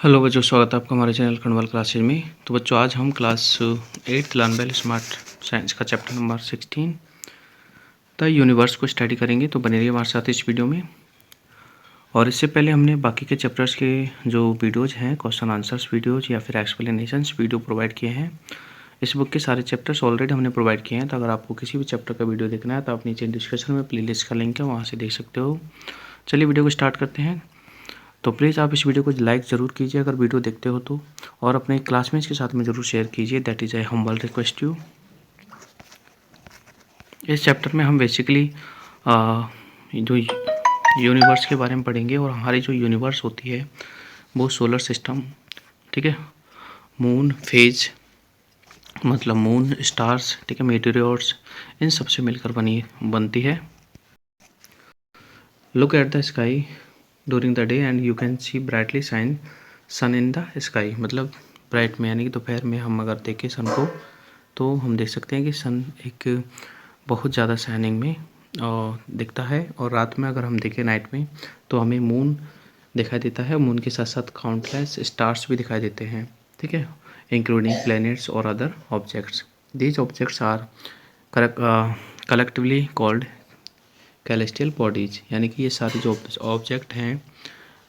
Hello बच्चों, स्वागत है आपका हमारे चैनल कन्वल क्लासेज में। तो बच्चों, आज हम class 8 learn well smart science का चैप्टर नंबर 16 द यूनिवर्स को स्टडी करेंगे। तो बने रहिए हमारे साथ इस वीडियो में। और इससे पहले हमने बाकी के चैप्टर्स के जो वीडियोज़ हैं, क्वेश्चन आंसर्स वीडियोज़ या फिर एक्सप्लेनेशंस वीडियो प्रोवाइड किए हैं। इस बुक के सारे चैप्टर्स ऑलरेडी हमने प्रोवाइड किए हैं। तो अगर आपको किसी भी चैप्टर का वीडियो देखना है तो आप नीचे डिस्क्रिप्शन में प्लेलिस्ट का लिंक है, वहाँ से देख सकते हो। चलिए वीडियो को स्टार्ट करते हैं। तो प्लीज़ आप इस वीडियो को लाइक ज़रूर कीजिए अगर वीडियो देखते हो तो, और अपने क्लासमेट्स के साथ में ज़रूर शेयर कीजिए। That is I humble request you. इस चैप्टर में हम बेसिकली जो यूनिवर्स के बारे में पढ़ेंगे। और हमारी जो यूनिवर्स होती है वो सोलर सिस्टम, ठीक है, मून, फेज मतलब मून, स्टार्स, ठीक है, मेटेरियर्स, इन सब से मिलकर बनती है। Look at the sky during the day and you can see brightly shine sun in the sky. मतलब ब्राइट में यानी कि दोपहर में हम अगर देखें सन को तो हम देख सकते हैं कि सन एक बहुत ज़्यादा शाइनिंग में दिखता है। और रात में अगर हम देखें नाइट में तो हमें मून दिखाई देता है। मून के साथ साथ काउंटलेस स्टार्स भी दिखाई देते हैं, ठीक है, इंक्लूडिंग प्लैनेट्स और other objects. These objects are collectively called celestial bodies. यानी कि ये सारे जो ऑब्जेक्ट हैं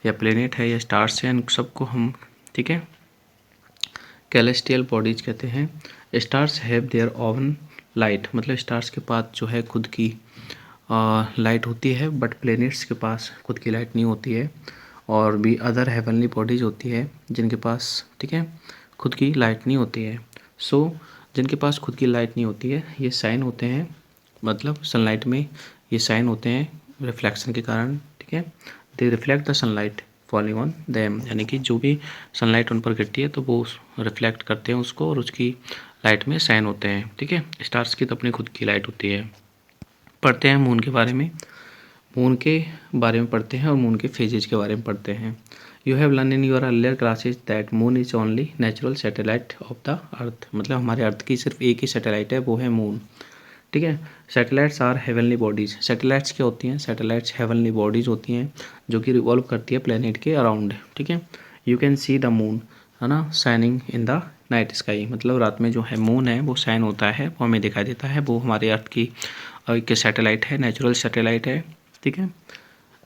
या प्लेनेट है या स्टार्स हैं, इन सबको हम, ठीक है, कैलेस्टियल बॉडीज कहते हैं। Stars have their own light, मतलब स्टार्स के पास जो है खुद की लाइट होती है, बट प्लेनेट्स के पास खुद की लाइट नहीं होती है। और भी अदर हेवनली बॉडीज होती है जिनके पास, ठीक है, खुद की लाइट नहीं होती है। सो जिनके पास खुद की लाइट नहीं होती है ये साइन होते हैं, मतलब सनलाइट में ये साइन होते हैं रिफ्लेक्शन के कारण, ठीक है। दे reflect the sunlight falling on them, यानी कि जो भी सनलाइट उन पर गिरती है तो वो रिफ्लेक्ट करते हैं उसको और उसकी लाइट में साइन होते हैं, ठीक है। स्टार्स की तो अपनी खुद की लाइट होती है। पढ़ते हैं मून के बारे में। मून के बारे में पढ़ते हैं और मून के फेजेज के बारे में पढ़ते हैं। You have learn in your earlier classes that moon is only natural satellite of the earth. मतलब हमारे अर्थ की सिर्फ एक ही सैटेलाइट है, वो है मून, ठीक है। Satellites are heavenly bodies. Satellites क्या होती हैं? सैटेलाइट्स हेवनली बॉडीज़ होती हैं जो कि रिवॉल्व करती है प्लेनेट के अराउंड, ठीक है। You can see the moon, है ना, shining in the night sky. मतलब रात में जो है मून है वो शाइन होता है, वो हमें दिखाई देता है। वो हमारे अर्थ की एक सैटेलाइट है, नेचुरल सैटेलाइट है, ठीक है।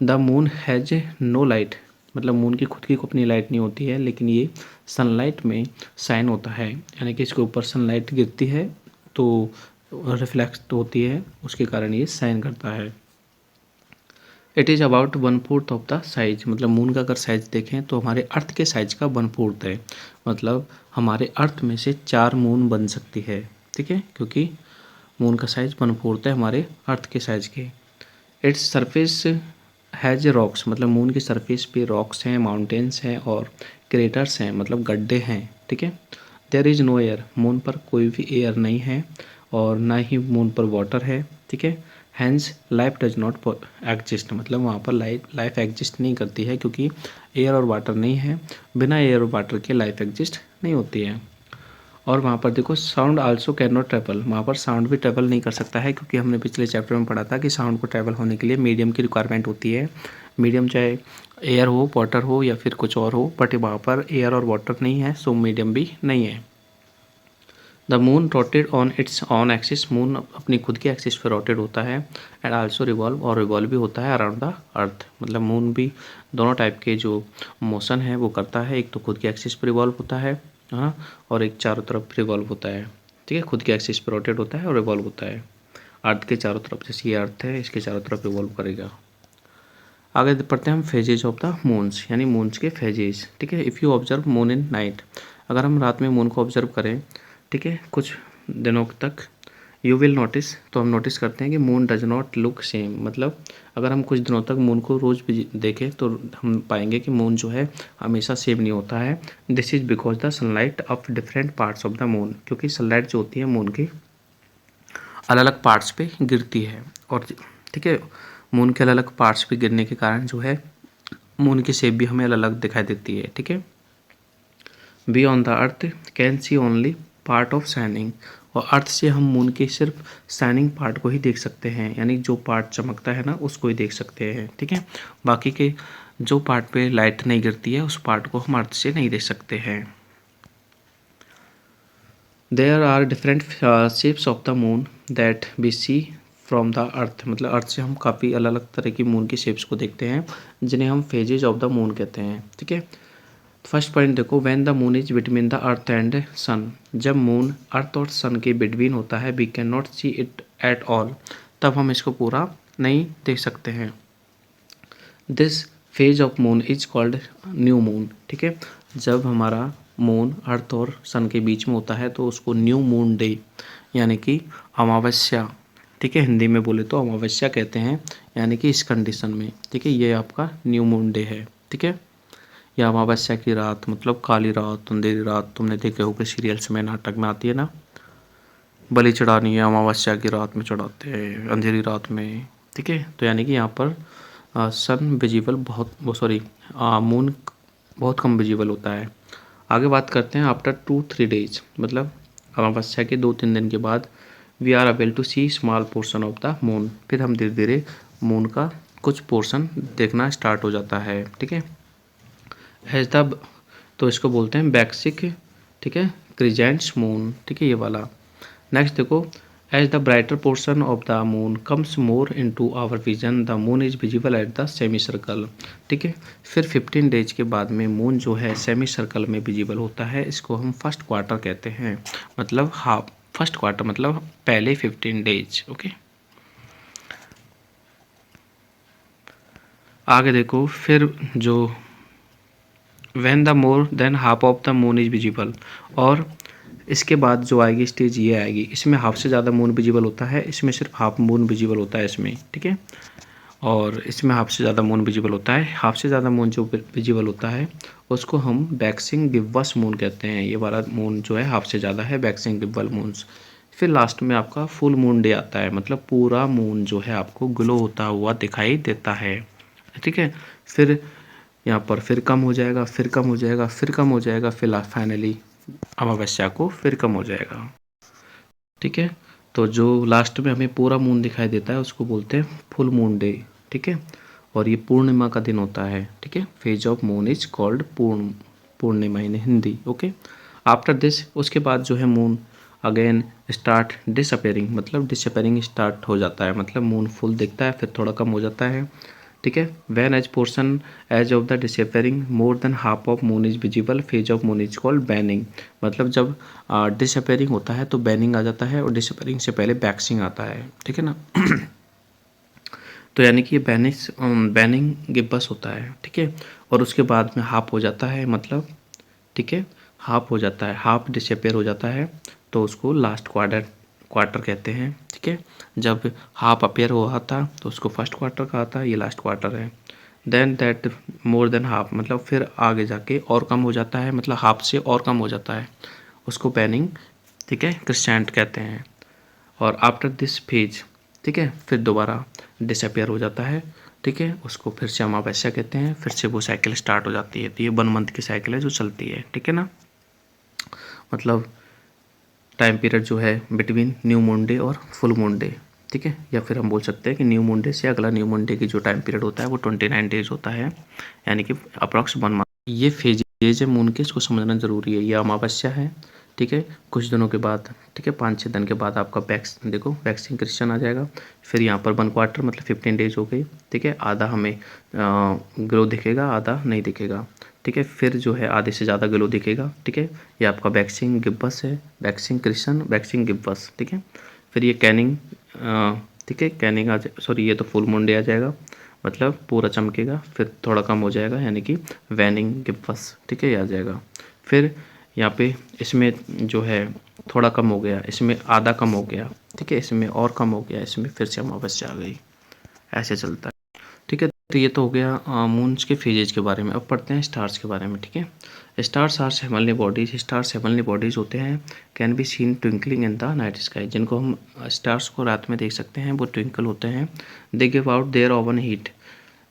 The moon has no light, मतलब मून की खुद की को अपनी लाइट नहीं होती है, लेकिन ये सनलाइट में शाइन होता है। यानी कि इसके ऊपर सनलाइट गिरती है तो रिफ्लेक्ट होती है, उसके कारण ये शाइन करता है। It is about 1/4 of the size. मतलब मून का अगर साइज देखें तो हमारे अर्थ के साइज का 1/4 है। मतलब हमारे अर्थ में से 4 मून बन सकती है, ठीक है, क्योंकि मून का साइज 1/4 है हमारे अर्थ के साइज के। इट्स सरफेस हैज़ रॉक्स, मतलब मून की सरफेस पे रॉक्स हैं, माउंटेन्स हैं और क्रेटर्स हैं, मतलब गड्ढे हैं, ठीक है। There is no air, moon पर कोई भी एयर नहीं है और ना ही मून पर वाटर है, ठीक है। Hence life does not exist, मतलब वहाँ पर लाइफ एग्जिस्ट नहीं करती है क्योंकि एयर और वाटर नहीं है। बिना एयर और वाटर के लाइफ एग्जिस्ट नहीं होती है। और वहाँ पर देखो sound also can not travel, वहाँ पर साउंड भी ट्रैवल नहीं कर सकता है, क्योंकि हमने पिछले चैप्टर में पढ़ा था कि साउंड को ट्रैवल होने के लिए मीडियम की रिक्वायरमेंट होती है। मीडियम चाहे एयर हो, वाटर हो या फिर कुछ और हो, बट वहाँ पर एयर और वाटर नहीं है, सो मीडियम भी नहीं है। The moon rotated on its on axis, moon अपनी खुद की एक्सिस पर रोटेट होता है। एंड आल्सो रिवॉल्व, और रिवॉल्व भी होता है अराउंड द अर्थ। मतलब मून भी दोनों टाइप के जो मोशन है वो करता है। एक तो खुद की एक्सिस पर रिवॉल्व होता है, हाँ, और एक चारों तरफ रिवॉल्व होता है, ठीक है। खुद की एक्सिस पर रोटेट होता है और रिवॉल्व होता है अर्थ के चारों तरफ। जैसे ये अर्थ है, इसके चारों तरफ रिवॉल्व करेगा। आगे पढ़ते हैं हम फेजेज ऑफ द मून्स, यानी मून्स के फेजेज, ठीक है। If you observe moon in night, अगर हम रात में मून को ऑब्जर्व करें, ठीक है, कुछ दिनों तक, यू विल नोटिस, तो हम नोटिस करते हैं कि moon does not look same. मतलब अगर हम कुछ दिनों तक मून को रोज़ भी देखें तो हम पाएंगे कि मून जो है हमेशा सेम नहीं होता है। This is because the sunlight of different parts of the moon, क्योंकि सनलाइट जो होती है मून की अलग अलग पार्ट्स पे गिरती है। और ठीक है, मून के अलग अलग पार्ट्स पे गिरने के कारण जो है मून की शेप भी हमें अलग अलग दिखाई देती है, ठीक है। We on the earth can see only part of shining, और अर्थ से हम मून के सिर्फ शाइनिंग पार्ट को ही देख सकते हैं, यानी जो पार्ट चमकता है ना उसको ही देख सकते हैं, ठीक है। बाकी के जो पार्ट पे लाइट नहीं गिरती है उस पार्ट को हम अर्थ से नहीं देख सकते हैं। There are different shapes of the moon that we see from the earth, मतलब अर्थ से हम काफ़ी अलग अलग तरह की मून की शेप्स को देखते हैं जिन्हें हम फेजेज ऑफ द मून कहते हैं, ठीक है। फर्स्ट पॉइंट देखो, when the moon is between the earth and sun, जब मून अर्थ और सन के बिटवीन होता है, we can not see it at all, तब हम इसको पूरा नहीं देख सकते हैं। This phase of moon is called new moon, ठीक है। जब हमारा मून अर्थ और सन के बीच में होता है तो उसको न्यू मून डे यानी कि अमावस्या, ठीक है, हिंदी में बोले तो अमावस्या कहते हैं, यानी कि इस कंडीशन में, ठीक है, ये आपका न्यू मून डे है, ठीक है। या अमावस्या की रात मतलब काली रात, अंधेरी रात, तुमने देखे होगे सीरियल्स में, नाटक में आती है ना, बलि चढ़ानी है अमावस्या की रात में चढ़ाते हैं, अंधेरी रात में, ठीक है। तो यानी कि यहाँ पर सन विजिबल बहुत, वो सॉरी मून बहुत कम विजिबल होता है। आगे बात करते हैं आफ्टर 2-3 डेज, मतलब अमावस्या के 2-3 दिन के बाद, we are able to see small portion of the moon, फिर हम धीरे धीरे मून का कुछ पोर्शन देखना स्टार्ट हो जाता है, ठीक है। एज द, तो इसको बोलते हैं बैक्सिक, ठीक है, क्रिजेंट्स मून, ठीक है, ये वाला। नेक्स्ट देखो, as the brighter portion of the moon comes more into our vision, the moon is visible at the semi circle, ठीक है। फिर 15 डेज के बाद में मून जो है सेमी सर्कल में विजिबल होता है, इसको हम फर्स्ट क्वार्टर कहते हैं, मतलब हाफ, फर्स्ट क्वार्टर मतलब पहले 15 डेज, ओके। आगे देखो, फिर जो when the more than half of the moon is visible, और इसके बाद जो आएगी स्टेज ये आएगी, इसमें हाफ से ज़्यादा मून विजिबल होता है, इसमें सिर्फ हाफ मून विजिबल होता है इसमें, ठीक है। और इसमें हाफ से ज़्यादा मून विजिबल होता है, हाफ से ज़्यादा मून जो विजिबल होता है उसको हम वैक्सिंग गिब्बस मून कहते हैं, ये वाला मून जो है हाफ से ज़्यादा है, वैक्सिंग गिब्बल मून्स। फिर लास्ट में आपका फुल मून डे आता है, मतलब पूरा मून जो है आपको ग्लो होता हुआ दिखाई देता है, ठीक है। फिर यहाँ पर फिर कम हो जाएगा, फिर कम हो जाएगा, फिर कम हो जाएगा, फिर फाइनली अमावस्या को फिर कम हो जाएगा, ठीक है। तो जो लास्ट में हमें पूरा मून दिखाई देता है उसको बोलते हैं फुल मून डे, ठीक है। और ये पूर्णिमा का दिन होता है, ठीक है। Phase of moon is called Purnima in Hindi, okay. After this, उसके बाद जो है मून अगेन स्टार्ट डिसअपेयरिंग, मतलब डिसअपेयरिंग स्टार्ट हो जाता है, मतलब मून फुल दिखता है फिर थोड़ा कम हो जाता है, ठीक है। When as portion as of the disappearing more than half of moon is visible, phase of moon is called waning, मतलब जब डिसअपेयरिंग होता है तो बैनिंग आ जाता है, और डिसअपेयरिंग से पहले वैक्सिंग आता है, ठीक है ना। तो यानी कि ये बैनिंग गिब्बस होता है, ठीक है। और उसके बाद में हाफ हो जाता है, मतलब, ठीक है, हाफ हो जाता है, हाफ डिसअपेयर हो जाता है, तो उसको लास्ट क्वार्टर कहते हैं, ठीक है। जब हाफ अपेयर हुआ था तो उसको फर्स्ट क्वार्टर कहा था, ये लास्ट क्वार्टर है। Then that more than half, मतलब फिर आगे जाके और कम हो जाता है, मतलब हाफ से और कम हो जाता है, उसको बैनिंग, ठीक है, क्रिस्टेंट कहते हैं। और आफ्टर दिस फेज, ठीक है, फिर दोबारा डिसअपेयर हो जाता है, ठीक है, उसको फिर से अमावस्या कहते हैं, फिर से वो साइकिल स्टार्ट हो जाती है। तो ये 1 मंथ की साइकिल है जो चलती है, ठीक है ना, मतलब टाइम पीरियड जो है बिटवीन न्यू मून डे और फुल मून डे, ठीक है। या फिर हम बोल सकते हैं कि न्यू मून डे से अगला न्यू मून डे की जो टाइम पीरियड होता है वो 29 डेज होता है, यानी कि अप्रॉक्स 1 मंथ। ये फेजेज है मून के, इसको समझना ज़रूरी है। ये अमावस्या है, ठीक है, कुछ दिनों के बाद, ठीक है, 5-6 दिन के बाद आपका देखो वैक्सिंग क्रिश्चियन आ जाएगा। फिर यहाँ पर 1 क्वार्टर मतलब 15 डेज हो गई, ठीक है, आधा हमें ग्रो दिखेगा, आधा नहीं दिखेगा, ठीक है। फिर जो है आधे से ज़्यादा ग्लो दिखेगा, ठीक है। ये आपका वैक्सिंग गिब्बस है, वैक्सिंग क्रिश्चियन, वैक्सिंग गिब्बस, ठीक है। फिर ये कैनिंग, ठीक है, कैनिंग आ जाए, सॉरी ये तो फुल मून डे आ जाएगा, मतलब पूरा चमकेगा, फिर थोड़ा कम हो जाएगा, यानी कि वैनिंग गिब्बस, ठीक है, ये आ जाएगा। फिर यहाँ पे इसमें जो है थोड़ा कम हो गया, इसमें आधा कम हो गया, ठीक है, इसमें और कम हो गया, इसमें फिर से अमावस्या आ गई, ऐसे चलता है, ठीक है। तो ये तो हो गया मून्स के फेजेज के बारे में। अब पढ़ते हैं स्टार्स के बारे में, ठीक है। Stars are heavenly bodies, stars heavenly bodies होते हैं, can be seen twinkling in the night sky, जिनको हम स्टार्स को रात में देख सकते हैं, वो ट्विंकल होते हैं। They give out their own heat,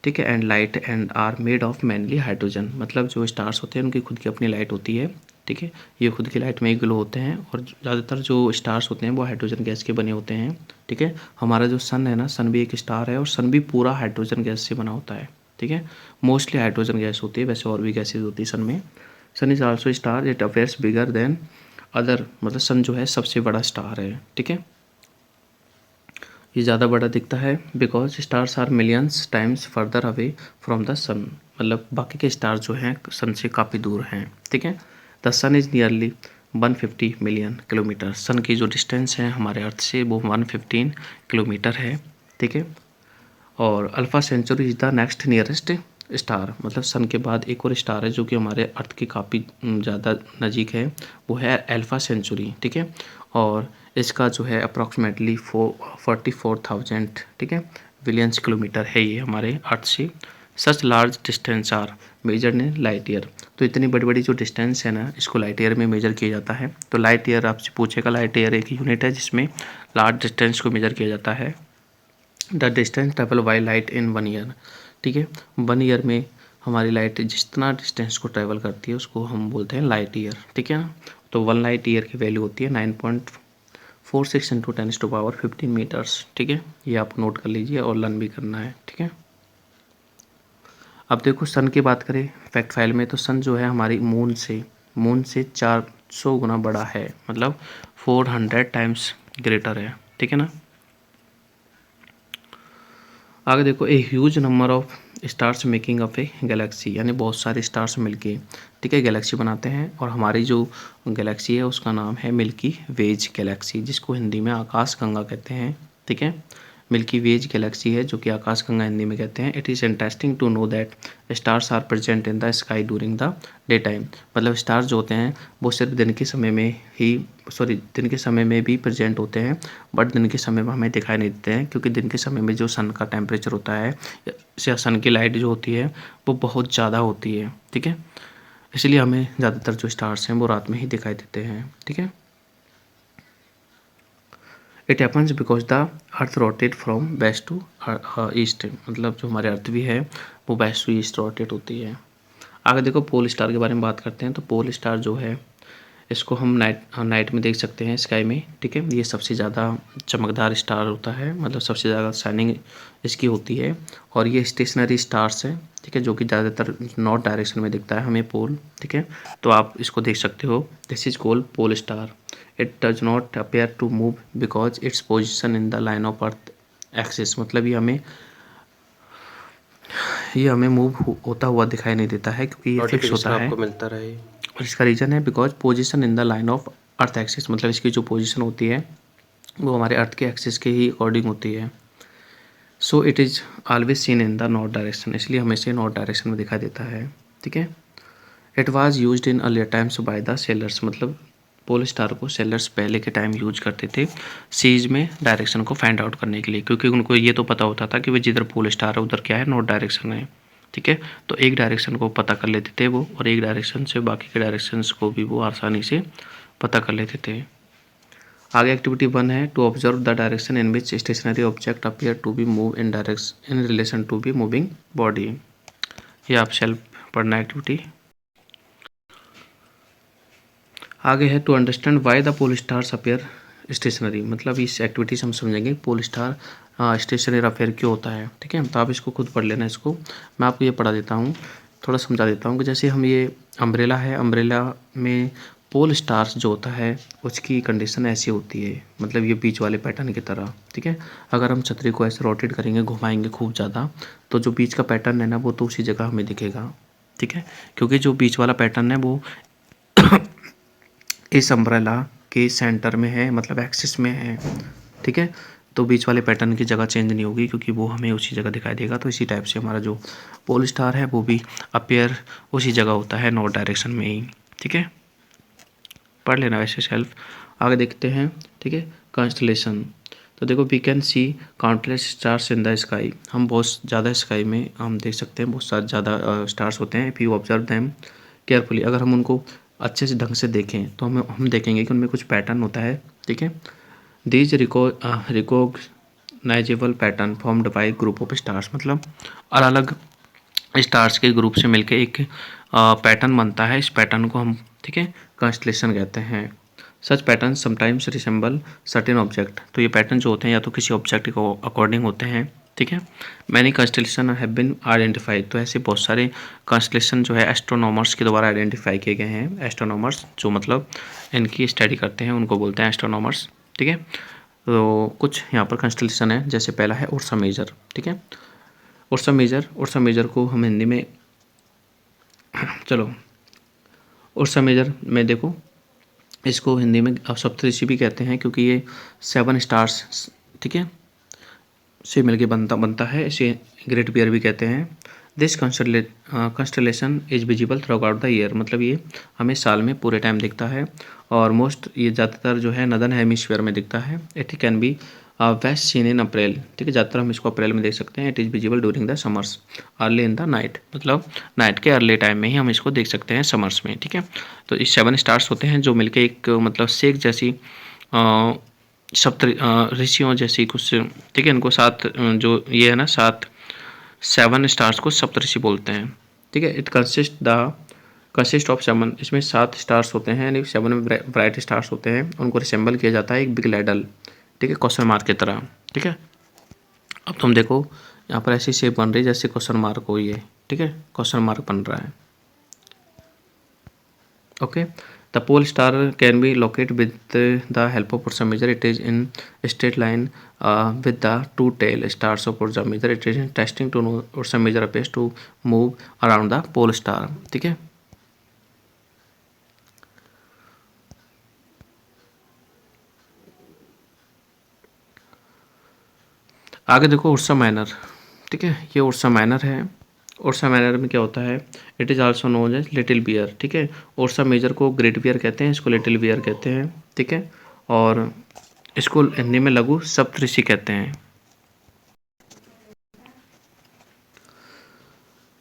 ठीक है, and light and are made of mainly hydrogen, मतलब जो स्टार्स होते हैं उनकी खुद की अपनी लाइट होती है, ठीक है। ये खुद की लाइट में ही ग्लो होते हैं और ज़्यादातर जो स्टार्स होते हैं वो हाइड्रोजन गैस के बने होते हैं, ठीक है। हमारा जो सन है ना, सन भी एक स्टार है और सन भी पूरा हाइड्रोजन गैस से बना होता है, ठीक है। मोस्टली हाइड्रोजन गैस होती है, वैसे और भी गैसेज होती है सन में। Sun is also star, it appears bigger than other, मतलब सन जो है सबसे बड़ा स्टार है, ठीक है। ये ज़्यादा बड़ा दिखता है because stars are millions times further away from the sun, मतलब बाकी के स्टार जो हैं सन से काफ़ी दूर हैं, ठीक है। The sun is nearly 150 million kilometre, sun की जो डिस्टेंस है हमारे अर्थ से वो 115 किलोमीटर है, ठीक है। और Alpha Centauri is the next nearest star, मतलब सन के बाद एक और स्टार है जो कि हमारे अर्थ के काफ़ी ज़्यादा नज़दीक है, वो है अल्फ़ा सेंचुरी, ठीक है। और इसका जो है अप्रॉक्सीमेटली 44,000, ठीक है, बिलियंस किलोमीटर है ये हमारे अर्थ से। Such large distance are measured in light year, तो इतनी बड़ी बड़ी जो डिस्टेंस है ना, इसको लाइट ईयर में मेजर किया जाता है। तो लाइट ईयर आपसे पूछेगा, लाइट ईयर एक यूनिट है जिसमें लार्ज डिस्टेंस को मेजर किया जाता है। The distance travel by light in 1 year, ठीक है। 1 ईयर में हमारी लाइट जितना डिस्टेंस को ट्रैवल करती है उसको हम बोलते हैं लाइट ईयर, ठीक है ना। तो 1 लाइट ईयर की वैल्यू होती है 9.46 इंटू 10⁻15 मीटर्स, ठीक है। ये आप नोट कर लीजिए और लर्न भी करना है, ठीक है। अब देखो सन की बात करें फैक्ट फाइल में, तो सन जो है हमारी मून से 400 गुना बड़ा है, मतलब 400 टाइम्स ग्रेटर है, ठीक है ना। आगे देखो, a huge number of stars making up A Galaxy, यानी बहुत सारे स्टार्स मिलके, ठीक है, गैलेक्सी बनाते हैं। और हमारी जो गैलेक्सी है उसका नाम है मिल्की वेज गैलेक्सी, जिसको हिंदी में आकाश गंगा कहते हैं, ठीक है। मिल्की वेज गैलेक्सी है जो कि आकाश गंगा हिंदी में कहते हैं। It is interesting to know that stars are present in the sky during the day time, मतलब स्टार्स जो होते हैं वो सिर्फ दिन के समय में ही, दिन के समय में भी प्रेजेंट होते हैं, बट दिन के समय में हमें दिखाई नहीं देते हैं, क्योंकि दिन के समय में जो सन का टेम्परेचर होता है या सन की लाइट जो होती है वो बहुत ज़्यादा होती है, ठीक है। इसलिए हमें ज़्यादातर जो स्टार्स हैं वो रात में ही दिखाई देते हैं, ठीक है। It happens because the earth rotate from west to east, मतलब जो हमारे अर्थ भी है वो वेस्ट टू ईस्ट रोटेट होती है। आगे देखो पोल स्टार के बारे में बात करते हैं। तो पोल स्टार जो है इसको हम नाइट में देख सकते हैं स्काई में, ठीक है। ये सबसे ज़्यादा चमकदार स्टार होता है, मतलब सबसे ज़्यादा शाइनिंग इसकी होती है। और ये स्टेशनरी स्टार्स है, ठीक है, जो कि ज़्यादातर नॉर्थ डायरेक्शन में दिखता है हमें पोल, ठीक है। तो आप इसको देख सकते हो, this is called pole star. It does not appear to move because its position in the line of earth axis, मतलब ये हमें मूव होता हुआ दिखाई नहीं देता है, क्योंकि ये फिक्स होता है, आपको मिलता रहे। और इसका रीज़न है because position in the line of earth axis, मतलब इसकी जो पोजीशन होती है वो हमारे अर्थ के एक्सिस के ही अकॉर्डिंग होती है। So it is always seen in the north direction, इसलिए हमेशा नॉर्थ डायरेक्शन में दिखाई देता है, ठीक है। It was used in earlier times by the sellers, मतलब पोल स्टार को सेलर्स पहले के टाइम यूज करते थे सीज में डायरेक्शन को फाइंड आउट करने के लिए, क्योंकि उनको ये तो पता होता था कि भाई जिधर पोल स्टार है उधर क्या है, नॉर्थ डायरेक्शन है, ठीक है। तो एक डायरेक्शन को पता कर लेते थे वो, और एक डायरेक्शन से बाकी के डायरेक्शंस को भी वो आसानी से पता कर लेते थे। आगे एक्टिविटी 1 है to observe the direction in which stationary object appear to be move in direction in relation to be moving body. ये आप सेल्फ पढ़ना एक्टिविटी। आगे है to understand why the pole stars appear stationary, मतलब इस activity से हम समझेंगे पोल स्टार स्टेशनरी अफेयर क्यों होता है, ठीक है। तो आप इसको खुद पढ़ लेना। इसको मैं आपको ये पढ़ा देता हूँ, थोड़ा समझा देता हूँ कि जैसे हम ये अम्ब्रेला है, अम्ब्रेला में पोल स्टार्स जो होता है उसकी कंडीशन ऐसी होती है, मतलब ये बीच वाले पैटर्न की तरह, ठीक है। अगर हम छतरी को ऐसे रोटेट करेंगे, घुमाएंगे खूब ज़्यादा, तो जो बीच का पैटर्न है ना वो तो उसी जगह हमें दिखेगा, ठीक है, क्योंकि जो बीच वाला पैटर्न है वो इस अम्ब्रेला के सेंटर में है, मतलब एक्सिस में है, ठीक है। तो बीच वाले पैटर्न की जगह चेंज नहीं होगी, क्योंकि वो हमें उसी जगह दिखाई देगा। तो इसी टाइप से हमारा जो पोल स्टार है वो भी अपीयर उसी जगह होता है, नॉर्थ डायरेक्शन में ही, ठीक है। पढ़ लेना वैसे सेल्फ। आगे देखते हैं, ठीक है, कॉन्स्टलेशन। तो देखो we can see countless stars in the sky, हम बहुत ज़्यादा स्काई में हम देख सकते हैं, बहुत सारे ज़्यादा स्टार्स होते हैं। If you observe them carefully, अगर हम उनको अच्छे से ढंग से देखें तो हम देखेंगे कि उनमें कुछ पैटर्न होता है, ठीक है। These recognisable pattern formed by group of stars, मतलब अलग अलग स्टार्स के ग्रुप से मिलकर एक पैटर्न बनता है। इस पैटर्न को हम, ठीक है, कंस्टलेशन कहते हैं। Such pattern sometimes resemble certain object, तो ये पैटर्न जो होते हैं या तो किसी ऑब्जेक्ट को अकॉर्डिंग होते हैं, ठीक है। Many constellation have been identified, तो ऐसे बहुत सारे कंस्टलेशन जो है एस्ट्रोनॉमर्स के द्वारा आइडेंटिफाई किए गए हैं। एस्ट्रोनॉमर्स जो मतलब इनकी स्टडी करते हैं उनको बोलते हैं एस्ट्रोनॉमर्स, ठीक है। तो कुछ यहाँ पर कंस्टलेशन है, जैसे पहला है उर्सा मेजर, ठीक है। उर्सा मेजर को हम हिंदी में चलो उर्सा मेजर में देखो, इसको हिंदी में सप्तऋषि भी कहते हैं क्योंकि ये 7 स्टार्स, ठीक है, से मिलके बनता है। इसे ग्रेट बियर भी कहते हैं। This constellation is visible through out the year, मतलब ये हमें साल में पूरे टाइम दिखता है और मोस्ट ये ज़्यादातर जो है नदर्न हेमिस्फीयर में दिखता है। It can be best seen in April, ठीक है, ज़्यादातर हम इसको अप्रैल में देख सकते हैं। It is visible during the summers early in the night, मतलब नाइट के अर्ली टाइम में ही हम इसको देख सकते हैं समर्स में, ठीक है। तो इस 7 स्टार्स होते हैं जो मिलके एक मतलब सेक जैसी सप्त ऋषियों जैसी कुछ, ठीक है। इनको 7 जो ये है ना 7 स्टार्स को सप्तऋषि बोलते हैं, ठीक है। इट कंसिस्ट ऑफ 7, इसमें 7 स्टार्स होते हैं यानी 7 ब्राइट स्टार्स होते हैं। उनको रिसेंबल किया जाता है एक बिग लैडल, ठीक है, क्वेश्चन मार्क की तरह, ठीक है। अब तुम देखो यहाँ पर ऐसी शेप बन रही है जैसे क्वेश्चन मार्क हो ये, ठीक है, क्वेश्चन मार्क बन रहा है, okay. The pole star can be locate with the help of Ursa Major, it is in straight line with the 2 tail stars of Ursa Major, it is testing to know Ursa Major appears to move around the pole star, ठीक है। आगे देखो Ursa Minor, ठीक है, ये Ursa Minor है। Ursa Minor में क्या होता है, it is also known as little bear, ठीक है। उर्सा मेजर को ग्रेट बियर कहते हैं, इसको लिटिल बियर कहते हैं, ठीक है। और इसको हिंदी में लघु सप्तऋषि कहते हैं।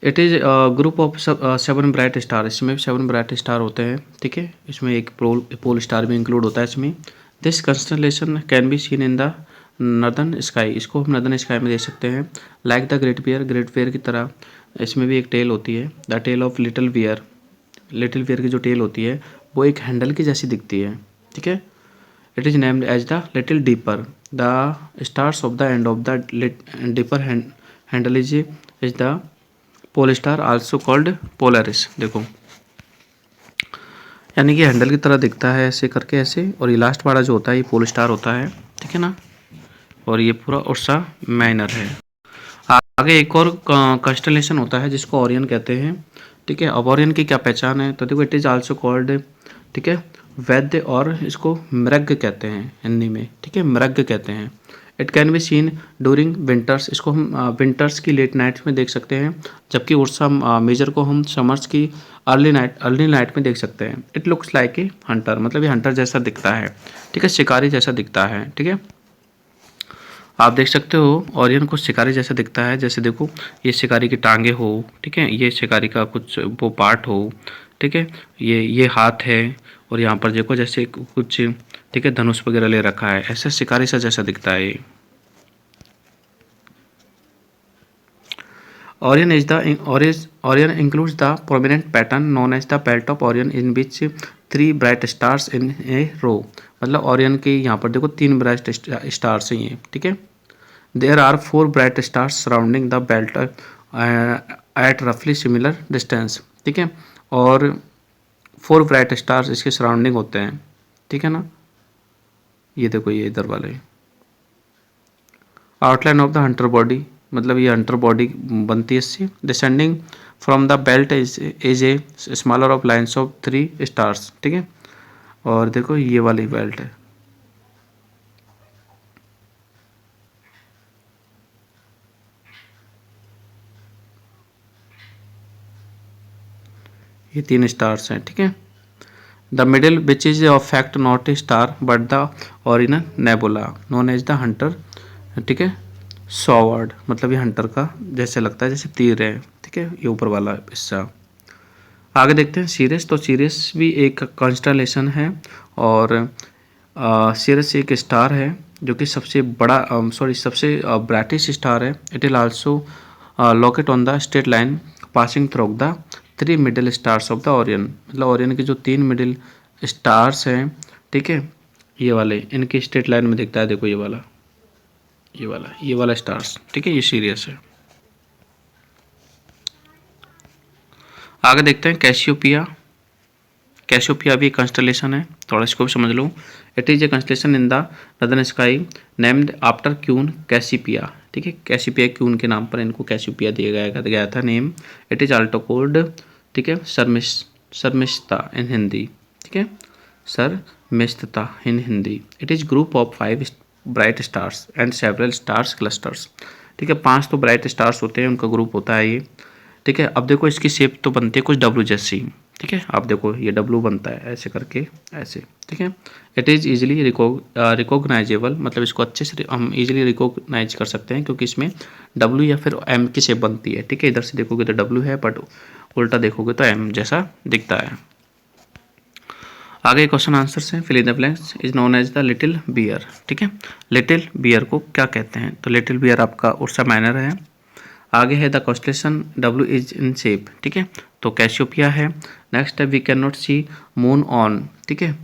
It is group of 7 bright star, इसमें 7 ब्राइट स्टार होते हैं, ठीक है। इसमें एक पोल स्टार भी इंक्लूड होता है इसमें। This constellation can be seen in the northern sky, इसको हम नर्दर्न स्काई में देख सकते हैं। लाइक द ग्रेट बियर की तरह इसमें भी एक टेल होती है, the tail of little bear की जो टेल होती है वो एक हैंडल की जैसी दिखती है, ठीक है। It is named as the little dipper, the stars of the end of the dipper handle is the pole star also called Polaris, देखो यानी कि हैंडल की तरह दिखता है ऐसे करके ऐसे, और ये लास्ट वाला जो होता है ये पोल स्टार होता है, ठीक है ना। और ये पूरा उर्सा माइनर है। आगे एक और कंस्टलेशन होता है जिसको ओरियन कहते हैं, ठीक है। अब ओरियन की क्या पहचान है, तो देखो इट इज आल्सो कॉल्ड, ठीक है, वैद्य, और इसको मृग कहते हैं हिंदी में, ठीक है, मृग कहते हैं। It can be scene during winters, इसको हम विंटर्स की लेट नाइट्स में देख सकते हैं, जबकि उर्सा मेजर को हम समर्स की अर्ली नाइट में देख सकते हैं। It looks like a Hunter, मतलब ये हंटर जैसा दिखता है, ठीक है, शिकारी जैसा दिखता है, ठीक है। आप देख सकते हो ओरियन को शिकारी जैसा दिखता है, जैसे देखो ये शिकारी की टांगे हो, ठीक है, ये शिकारी का कुछ वो पार्ट हो, ठीक है, ये हाथ है, और यहाँ पर देखो जैसे कुछ, ठीक है, धनुष वगैरह ले रखा है, ऐसा शिकारी सा जैसा दिखता है ये। Orion includes the prominent pattern known as the belt of Orion in which 3 bright stars in a row, मतलब ओरियन के यहाँ पर देखो 3 ब्राइट स्टार्स हैं ये, ठीक है। There are 4 bright stars surrounding the belt at रफली सिमिलर डिस्टेंस, ठीक है, और 4 ब्राइट स्टार्स इसके सराउंडिंग होते हैं, ठीक है ना। ये देखो ये इधर वाले outline of the Hunter body, मतलब ये हंटर बॉडी बनती है इससे। Descending from the belt is a smaller of lines of 3 stars, ठीक है। और देखो ये वाली बेल्ट है, ये 3 स्टार्स हैं, ठीक है। The middle which is of fact not a star but the original nebula known as the hunter, ठीक है, सॉवर्ड, मतलब ये हंटर का जैसे लगता है जैसे तीर है, ठीक है, ये ऊपर वाला हिस्सा। आगे देखते हैं सीरियस, तो सीरियस भी एक कॉन्स्टलेशन है, और सीरियस एक स्टार है जो कि सबसे बड़ा सबसे ब्राइटेस्ट स्टार है। It is also locate on the straight line passing through the 3 middle stars of the Orion, मतलब ओरियन के जो 3 मिडिल स्टार्स हैं, ठीक है, ये वाले इनकी स्ट्रेट लाइन में दिखता है, देखो ये वाला स्टार्स, ठीक है, ये सीरियस है। आगे देखते हैं कैसियोपिया। कैसियोपिया भी कंस्टलेशन है, थोड़ा इसको भी समझ लो। It is a constellation in the northern sky named after queen Cassiopeia, ठीक है, कैसिपिया क्यून के नाम पर इनको कैसियोपिया दिया गया था name. It is also called, ठीक है, शर्मिष्ठा इन हिंदी, ठीक है, Sharmishtha in Hindi. It is group of 5 bright stars and several stars clusters, ठीक है, 5 तो ब्राइट स्टार्स होते हैं, उनका ग्रुप होता है ये, ठीक है। अब देखो इसकी शेप तो बनती है कुछ डब्लू जैसी, ठीक है, आप देखो ये डब्लू बनता है ऐसे करके, ऐसे, ठीक है। इट इज़ ईजिली रिकॉग्नाइजेबल, मतलब इसको अच्छे से हम इजीली रिकॉग्नाइज कर सकते हैं क्योंकि इसमें डब्लू या फिर एम की शेप बनती है, ठीक है। इधर से देखोगे तो डब्लू है बट उल्टा देखोगे तो एम जैसा दिखता है। आगे क्वेश्चन आंसर हैं, fill in the blanks. Is known as the little bear, ठीक है, लिटिल बियर को क्या कहते हैं, तो लिटिल बियर आपका उर्सा माइनर है। आगे है the constellation W is in shape, ठीक है, तो कैसियोपिया है। नेक्स्ट है we can not see moon on, ठीक है,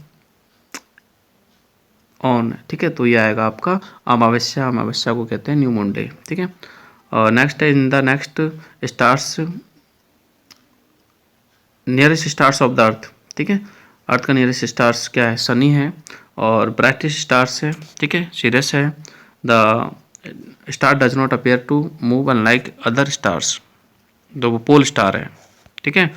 ऑन, ठीक है, तो ये आएगा आपका अमावस्या, अमावस्या को कहते हैं न्यू मून डे, ठीक है। और नेक्स्ट है in the next stars nearest stars of the earth, ठीक है, अर्थ का नियरेस्ट स्टार्स क्या है, सनी है, और ब्राइटेस्ट स्टार्स है, ठीक है, सीरियस है। The star does not appear to move unlike other stars, तो वो पोल स्टार है, ठीक है।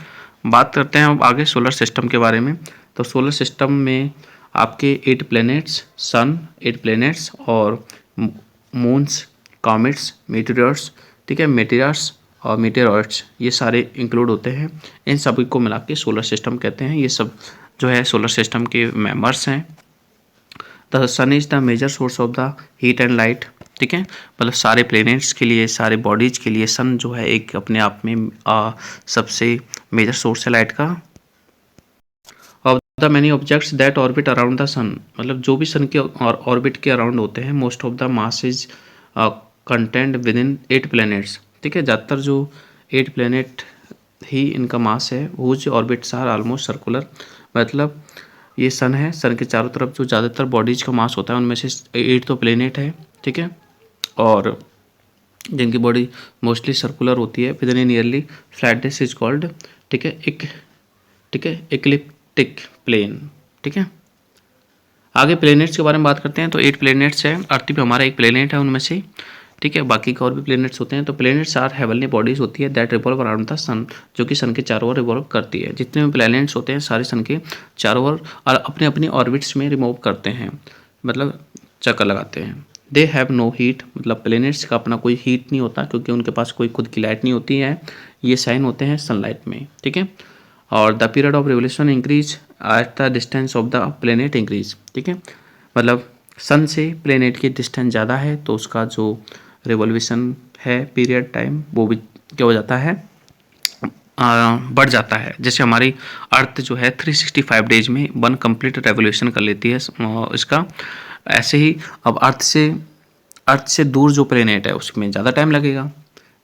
बात करते हैं अब आगे सोलर सिस्टम के बारे में। तो सोलर सिस्टम में आपके 8 प्लैनेट्स, सन, 8 प्लैनेट्स और मून्स, कॉमेट्स, मीटेरियर्स, ठीक है, मेटेरियर्स और मीटेरॉइड्स, ये सारे इंक्लूड होते हैं। इन सभी को मिला के सोलर सिस्टम कहते हैं। ये सब जो है सोलर सिस्टम के मेंबर्स हैं। The sun is the major source of the heat and light, ठीक है, मतलब सारे प्लैनेट्स के लिए, सारे बॉडीज के लिए सन जो है एक अपने आप में सबसे मेजर सोर्स है लाइट का। Of the many objects that orbit around the sun, मतलब जो भी सन के ऑर्बिट के अराउंड होते हैं, most of the mass is content with in 8 planets, ठीक है, ज़्यादातर जो 8 प्लैनेट ही इनका मास है। Whose orbits are almost circular, मतलब ये सन है, सन के चारों तरफ जो ज़्यादातर बॉडीज का मास होता है उनमें से 8 तो प्लैनेट है, ठीक है, और जिनकी बॉडी मोस्टली सर्कुलर होती है। Within nearly flat disc is called, ठीक है, ठीक है, इक्लिप्टिक प्लेन, ठीक है। आगे प्लैनेट्स के बारे में बात करते हैं। तो 8 प्लैनेट्स है, अर्थ भी हमारा एक प्लैनेट है उनमें से, ठीक है, बाकी का और भी प्लैनेट्स होते हैं। तो प्लैनेट्स आर हेवनली बॉडीज होती है दैट रिवॉल्व अराउंड द सन, जो कि सन के चारों ओर रिवॉल्व करती है। जितने भी प्लैनेट्स होते हैं सारे सन के चारों ओर और अपने अपनी ऑर्बिट्स में रिमूव करते हैं, मतलब चक्कर लगाते हैं। दे हैव नो हीट, मतलब प्लैनेट्स का अपना कोई हीट नहीं होता क्योंकि उनके पास कोई खुद की लाइट नहीं होती है, ये साइन होते हैं सनलाइट में, ठीक है। और the period of revolution increase at the distance of the planet increase, ठीक है, मतलब सन से प्लैनेट की डिस्टेंस ज़्यादा है तो उसका जो रिवोल्यूशन है पीरियड टाइम वो भी क्या हो जाता है, बढ़ जाता है। जैसे हमारी अर्थ जो है 365 डेज में 1 कंप्लीट रेवोल्यूशन कर लेती है इसका, ऐसे ही अब अर्थ से दूर जो प्लेनेट है उसमें ज़्यादा टाइम लगेगा।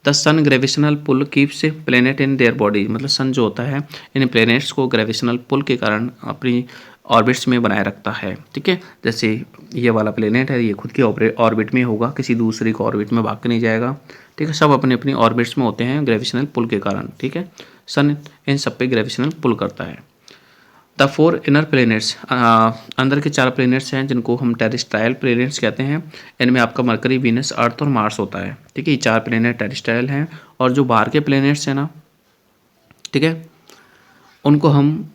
The sun gravitational pull keeps planet in their body, मतलब सन जो होता है इन प्लेनेट्स को ग्रेविशनल पुल के कारण अपनी ऑर्बिट्स में बनाए रखता है, ठीक है। जैसे ये वाला प्लेनेट है, ये खुद की ऑर्बिट में होगा, किसी दूसरे को ऑर्बिट में भाग के नहीं जाएगा, ठीक है, सब अपनी अपनी ऑर्बिट्स में होते हैं ग्रेविशनल पुल के कारण, ठीक है। सन इन सब पे ग्रेविशनल पुल करता है। द 4 इनर प्लैनेट्स, अंदर के 4 प्लैनेट्स हैं जिनको हम टेरेस्ट्रायल प्लैनेट्स कहते हैं। इनमें आपका मरकरी, वीनस, अर्थ और मार्स होता है, ठीक है, ये 4 प्लैनेट टेरेस्ट्रायल हैं। और जो बाहर के प्लैनेट्स हैं ना, ठीक है, उनको हम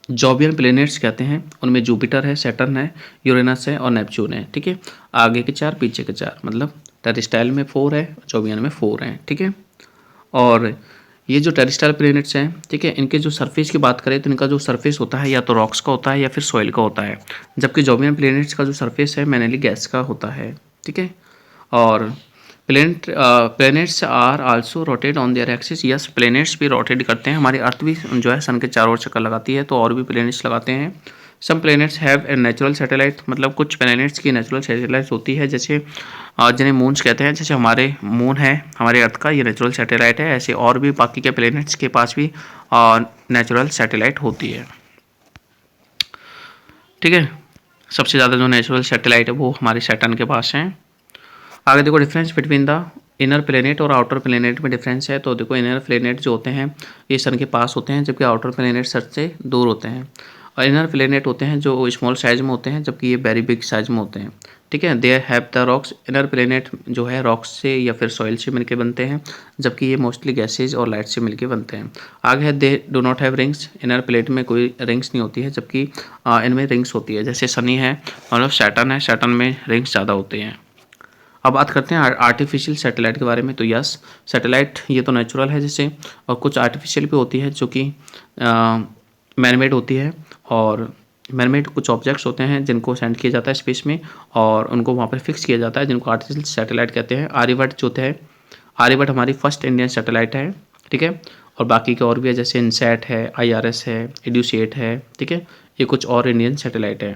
जॉबियन प्लैनेट्स कहते हैं। उनमें जुपिटर है, सैटर्न है, यूरेनस है और नेपच्यून है, ठीक है। आगे के 4 पीछे के 4, मतलब टेरेस्ट्रायल में 4 है, जॉबियन में 4 हैं, ठीक है। और ये जो टेरेस्ट्रायल प्लैनेट्स हैं, ठीक है, इनके जो सरफेस की बात करें तो इनका जो सरफेस होता है या तो रॉक्स का होता है या फिर सॉइल का होता है, जबकि जॉबियन प्लैनेट्स का जो सरफेस है मैनली गैस का होता है, ठीक है। और planets are also rotate on their axis, yes planets भी रोटेट करते हैं। हमारी अर्थ भी जो है सन के चारों ओर चक्कर लगाती है, तो और भी प्लैनेट्स लगाते हैं। Some planets have a natural satellite, मतलब कुछ प्लैनेट्स की नेचुरल सैटेलाइट होती है, जैसे जिन्हें मून्स कहते हैं। जैसे हमारे मून है, हमारे अर्थ का, ये नेचुरल सैटेलाइट है। ऐसे और भी बाकी के प्लैनेट्स के पास भी नेचुरल सैटेलाइट होती है, ठीक है। सबसे ज़्यादा जो नेचुरल सैटेलाइट है वो हमारे सैटर्न के पास हैं। आगे देखो difference between the inner planet और आउटर प्लेनेट में डिफरेंस है। तो देखो इनर प्लेनेट जो होते हैं ये सन के पास होते हैं, जबकि आउटर प्लेनेट सन से दूर होते हैं। और इनर प्लेनेट होते हैं जो स्मॉल साइज में होते हैं, जबकि ये वेरी बिग साइज में होते हैं, ठीक है। They have the rocks, inner planet जो है रॉक्स से या फिर सॉइल से मिलके बनते हैं, जबकि ये मोस्टली गैसेज और लाइट से मिलके बनते हैं। आगे है they do not have rings, inner plate में कोई रिंग्स नहीं होती है, जबकि इनमें रिंग्स होती है। जैसे सनी है मतलब सैटर्न है, सैटर्न में रिंग्स ज़्यादा होते हैं। अब बात करते हैं आर्टिफिशियल सैटेलाइट के बारे में। तो यस, सैटेलाइट ये तो नेचुरल है जैसे, और कुछ आर्टिफिशियल भी होती है जो कि मैनमेड होती है। और मैनमेड कुछ ऑब्जेक्ट्स होते हैं जिनको सेंड किया जाता है स्पेस में और उनको वहाँ पर फिक्स किया जाता है, जिनको आर्टिफिशियल सैटेलाइट कहते हैं। आर्यभट्ट जो है, आर्यभट्ट हमारी फर्स्ट इंडियन सैटेलाइट है, ठीक है। और बाकी के और भी है, जैसे इनसैट है, IRS है, एड्यूसेट है, ठीक है। ये कुछ और इंडियन सैटेलाइट है।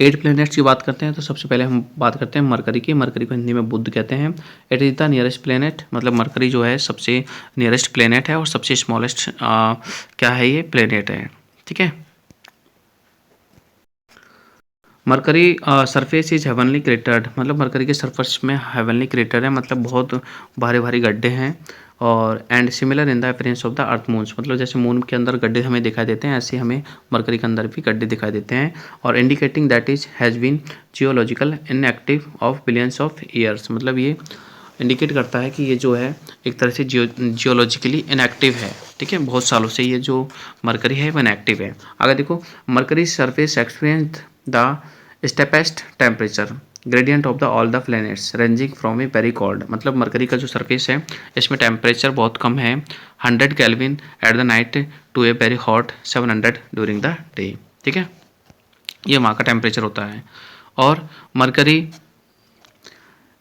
8 प्लैनेट्स की बात करते हैं तो सबसे पहले हम बात करते हैं मरकरी की। मरकरी को हिंदी में बुध कहते हैं। It is the nearest planet, मतलब मरकरी जो है सबसे नियरेस्ट प्लैनेट है और सबसे स्मॉलेस्ट क्या है, ये प्लैनेट है, ठीक है। मरकरी सरफेस इज हेवनली क्रेटर्ड, मतलब मरकरी के सरफेस में हेवनली क्रेटर है, मतलब बहुत भारी भारी गड्ढे हैं। और and similar in the appearance of the earth moons, मतलब जैसे मून के अंदर गड्ढे हमें दिखाई देते हैं, ऐसे हमें मरकरी के अंदर भी गड्ढे दिखाई देते हैं। और indicating that is has been geological inactive of billions of years, मतलब ये इंडिकेट करता है कि ये जो है एक तरह से जियोलॉजिकली इनएक्टिव है, ठीक है। बहुत सालों से ये जो मरकरी है वो इनएक्टिव है। अगर देखो Mercury surface experience the steepest temperature gradient of the all the planets ranging from a very cold, मतलब मरकरी का जो सरफेस है इसमें टेम्परेचर बहुत कम है, 100 kelvin at the night to a very hot 700 during the day, ठीक है। ये वहाँ का टेम्परेचर होता है। और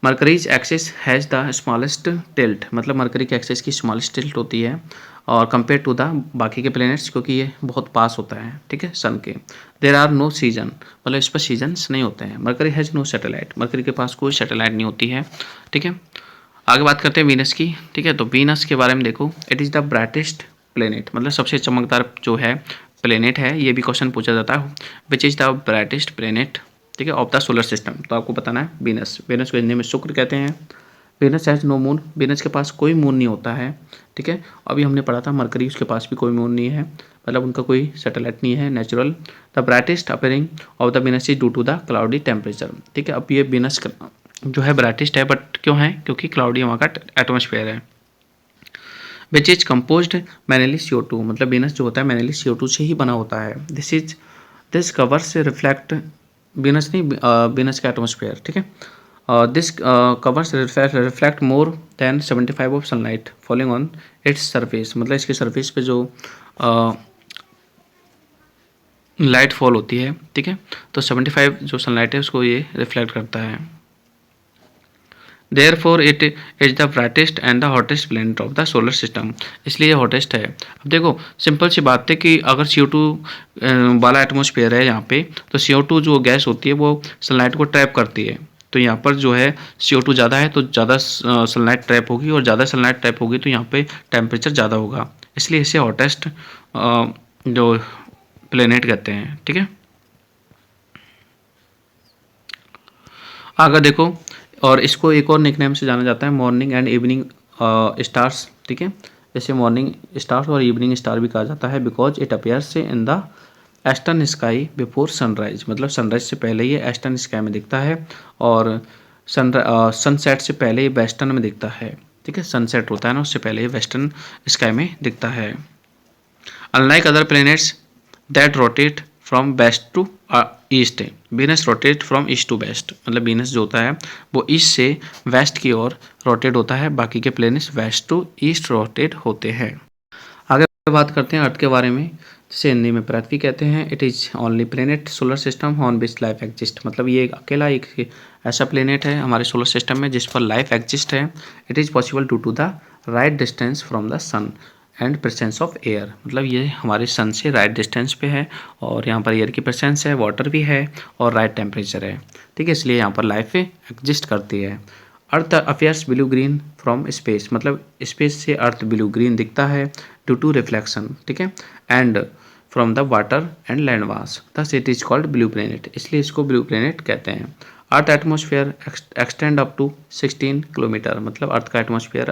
Mercury's axis has the smallest tilt, मतलब मरकरी के एक्सिस की स्मॉलेस्ट टिल्ट होती है और कंपेयर टू द बाकी के प्लैनेट्स, क्योंकि ये बहुत पास होता है, ठीक है, सन के। देयर आर नो सीजन, मतलब इस पर सीजन्स नहीं होते हैं। Mercury has no satellite, Mercury के पास कोई सैटेलाइट नहीं होती है, ठीक है। आगे बात करते हैं वीनस की, ठीक है। तो वीनस के बारे में देखो, it is the brightest planet, मतलब सबसे चमकदार जो है प्लेनेट है। ये भी क्वेश्चन पूछा जाता है, which is the brightest planet, ठीक है, ऑफ द सोलर सिस्टम। तो आपको बताना है वीनस, वीनस को हिंदी में शुक्र कहते हैं। Venus has no moon, Venus के पास कोई मून नहीं होता है, ठीक है। अभी हमने पढ़ा था मरकरी, उसके पास भी कोई मून नहीं है, मतलब उनका कोई सैटेलाइट नहीं है natural. The brightest appearing of the Venus is due to the cloudy temperature, ठीक है। अब ये वीनस जो है ब्राइटेस्ट है, बट क्यों है, क्योंकि क्लाउडी वहाँ का एटमोसफेयर है। Which is composed mainly CO2, मतलब वीनस जो होता है मैनली CO2 से ही बना होता है। दिस कवर्स रिफ्लेक्ट, वीनस नहीं, वीनस का एटमोसफेयर, ठीक है। This covers reflect more than 75 of sunlight falling on its surface, मतलब इसके सरफेस पे जो लाइट फॉल होती है, ठीक है, तो 75 जो सनलाइट है उसको ये रिफ्लेक्ट करता है। Therefore it is the brightest and the hottest planet of the solar system, इसलिए ये हॉटेस्ट है। अब देखो सिंपल सी बात है कि अगर CO2 वाला एटमोसफेयर है यहाँ पे, तो CO2 जो गैस होती है वो सनलाइट को ट्रैप करती है। तो यहाँ पर जो है CO2 ज़्यादा है तो ज़्यादा सनलाइट ट्रैप होगी, और ज़्यादा सनलाइट ट्रैप होगी तो यहाँ पे टेम्परेचर ज़्यादा होगा, इसलिए इसे हॉटेस्ट जो प्लेनेट कहते हैं, ठीक है। आगे देखो, और इसको एक और निकनेम से जाना जाता है मॉर्निंग एंड इवनिंग स्टार्स, ठीक है। जैसे मॉर्निंग स्टार्स और इवनिंग स्टार भी कहा जाता है, because it appears in the eastern sky before sunrise, मतलब सनराइज से पहले ये ईस्टर्न स्काई में दिखता है, और सनसेट से पहले ये वेस्टर्न में दिखता है, ठीक है। सनसेट होता है ना, उससे पहले ये वेस्टर्न स्काई में दिखता है। Unlike other planets that rotate from west to east, Venus rotate from east to west, मतलब वीनस जो होता है वो ईस्ट से वेस्ट की ओर रोटेट होता है, बाकी के planets west to east rotate होते हैं। आगे बात करते हैं अर्थ के बारे में, जिसे हिंदी में पृथ्वी कहते हैं। It is only planet solar system on which life exist, मतलब ये अकेला एक ऐसा प्लैनेट है हमारे सोलर सिस्टम में जिस पर लाइफ एग्जिस्ट है। It is possible due to the right distance from the sun, and presence of air, मतलब ये हमारे सन से राइट डिस्टेंस पे है और यहाँ पर एयर की प्रेजेंस है, वाटर भी है और राइट टेम्परेचर है, ठीक है, इसलिए यहाँ पर लाइफ एग्जिस्ट करती है। Earth appears blue green from space, मतलब स्पेस से अर्थ ब्लू ग्रीन दिखता है ड्यू टू रिफ्लेक्शन, ठीक है, and from the water and land mass, thus it is called blue planet, इसलिए इसको ब्लू प्लेनेट कहते हैं। Earth atmosphere extend up to 16 kilometre, मतलब अर्थ का एटमॉस्फेयर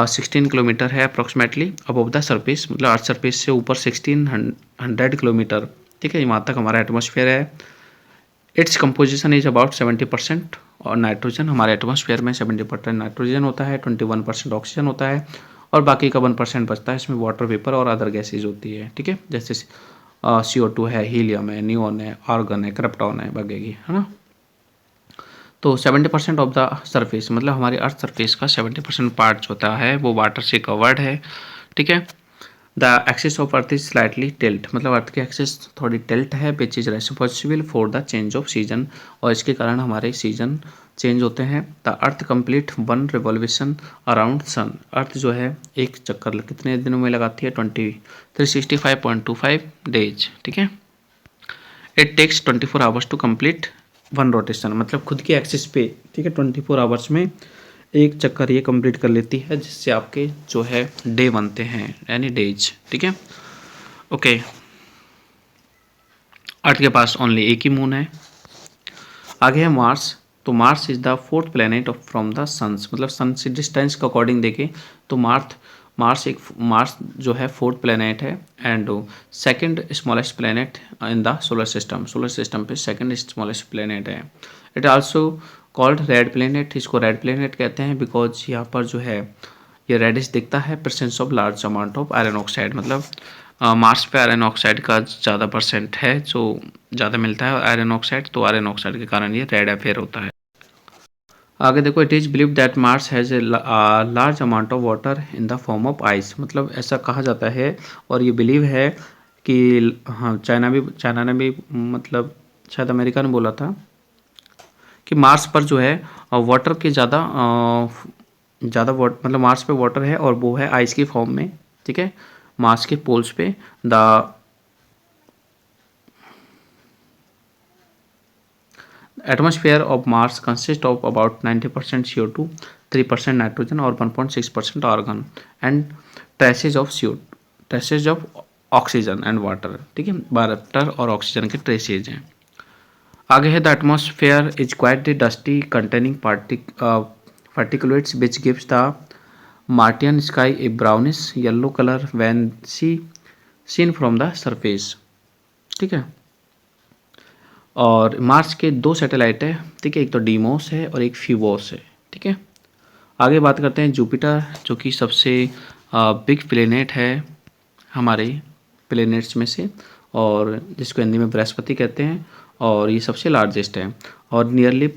16 किलोमीटर है अप्रॉक्सीमेटली अबव द सरफेस, मतलब अर्थ सरफेस से ऊपर 1600 किलोमीटर, ठीक है, वहाँ तक हमारा एटमॉस्फेयर है। इट्स कंपोजिशन इज अबाउट 70% और नाइट्रोजन, हमारे एटमॉस्फेयर में 70% नाइट्रोजन होता है, 21% ऑक्सीजन होता है और बाकी का 1% बचता है, इसमें वाटर वेपर और अदर गैसेज होती है, ठीक है, जैसे CO2 है, हीलियम है, नियोन है, आर्गन है, क्रिप्टॉन है वगैरह, है ना। तो 70% ऑफ द सरफेस, मतलब हमारे अर्थ सरफेस का 70% पार्ट होता है वो वाटर से कवर्ड है, ठीक है। The axis of earth is slightly tilt, मतलब अर्थ की एक्सिस थोड़ी टिल्ट है, which is responsible for the change of season, और इसके कारण हमारे सीजन चेंज होते हैं। The earth complete one revolution around sun, earth जो है एक चक्कर कितने दिनों में लगाती है, 365.25 डेज, ठीक है। It takes 24 hours to complete one rotation, मतलब खुद की एक्सिस पे, ठीक है, 24 आवर्स में एक चक्कर ये कंप्लीट कर लेती है, जिससे आपके जो है डे बनते हैं, यानी डेज, ठीक है। ओके, अर्थ के पास ओनली एक ही मून है। आगे है मार्स, तो Mars is the fourth planet of from the suns, मतलब सन से डिस्टेंस के अकॉर्डिंग देखें तो मार्स जो है फोर्थ प्लेनेट है and second smallest planet in the solar system पे सेकंड स्मॉलेस्ट प्लेनेट है। It also called red planet, इसको रेड प्लेनेट कहते हैं बिकॉज यहाँ पर जो है ये रेडिश दिखता है, presence of large amount of iron oxide, मतलब मार्स पे आयरन ऑक्साइड का ज़्यादा परसेंट है जो ज़्यादा मिलता है आयरन ऑक्साइड, तो आयरन ऑक्साइड के कारण ये रेड अफेयर होता है। आगे देखो, it is believe that Mars has a large amount of water in the form of ice, मतलब ऐसा कहा जाता है और ये बिलीव है कि हाँ, चाइना ने भी मतलब शायद अमेरिका ने बोला था कि मार्स पर जो है वाटर के ज़्यादा मतलब मार्स पे वाटर है और वो है आइस की फॉर्म में, ठीक है, मार्स के पोल्स पे। The atmosphere of Mars consists of about 90% CO2, 3% nitrogen और 1.6% argon and traces of oxygen and water, ठीक है, वाटर और ऑक्सीजन के ट्रेसेज हैं। आगे है the atmosphere is quite dusty containing particulates which gives the Martian sky a brownish yellow colour when seen from the surface, ठीक है। और मार्स के दो सैटेलाइट है, ठीक है, एक तो डीमोस है और एक फ्यूबोस है, ठीक है। आगे बात करते हैं जुपिटर, जो कि सबसे बिग प्लेनेट है हमारे प्लेनेट्स में से और जिसको हिंदी में बृहस्पति कहते हैं और ये सबसे लार्जेस्ट है और नियरली